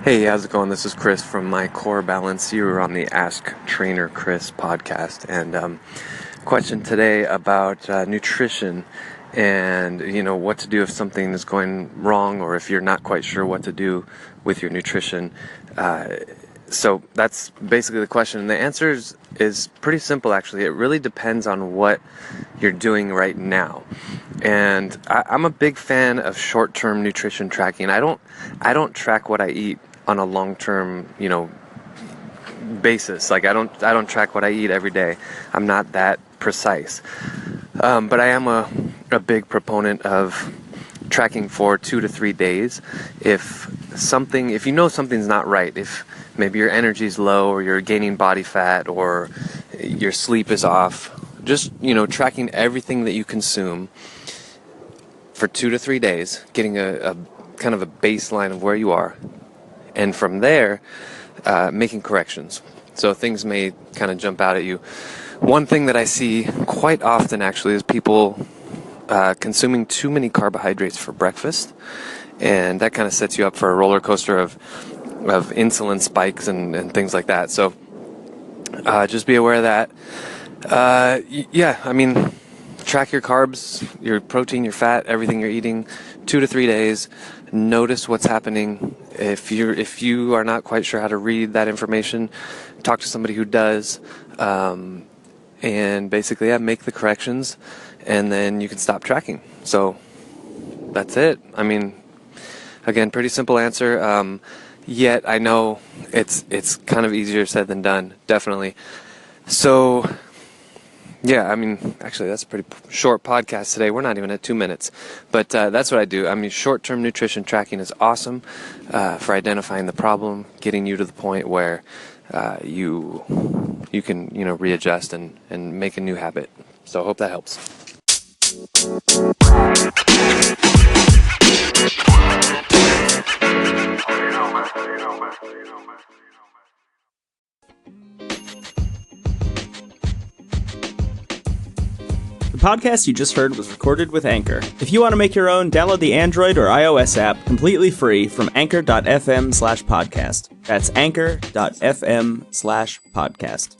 Hey, how's it going? This is Chris from My Core Balance. You were on the Ask Trainer Chris podcast, and question today about nutrition and what to do if something is going wrong or if you're not quite sure what to do with your nutrition. So that's basically the question. And the answer is pretty simple, actually. It really depends on what you're doing right now. And I'm a big fan of short-term nutrition tracking. I don't track what I eat on a long-term, basis. Like I don't track what I eat every day. I'm not that precise. But I am a big proponent of tracking for 2 to 3 days. If you know something's not right, if maybe your energy's low or you're gaining body fat or your sleep is off, just, tracking everything that you consume for 2 to 3 days, getting a kind of a baseline of where you are. And from there, making corrections. So things may kind of jump out at you. One thing that I see quite often actually is people consuming too many carbohydrates for breakfast. And that kind of sets you up for a roller coaster of insulin spikes and things like that. So just be aware of that. Track your carbs, your protein, your fat, everything you're eating, 2 to 3 days. Notice what's happening. If you are not quite sure how to read that information, talk to somebody who does, and basically, make the corrections, and then you can stop tracking. So that's it. I mean, again, pretty simple answer. Yet I know it's kind of easier said than done, definitely. So. Yeah, actually, that's a pretty short podcast today. We're not even at 2 minutes. But that's what I do. Short-term nutrition tracking is awesome for identifying the problem, getting you to the point where you can, readjust and make a new habit. So I hope that helps. The podcast you just heard was recorded with Anchor. If you want to make your own, download the Android or iOS app completely free from anchor.fm/podcast. That's anchor.fm/podcast.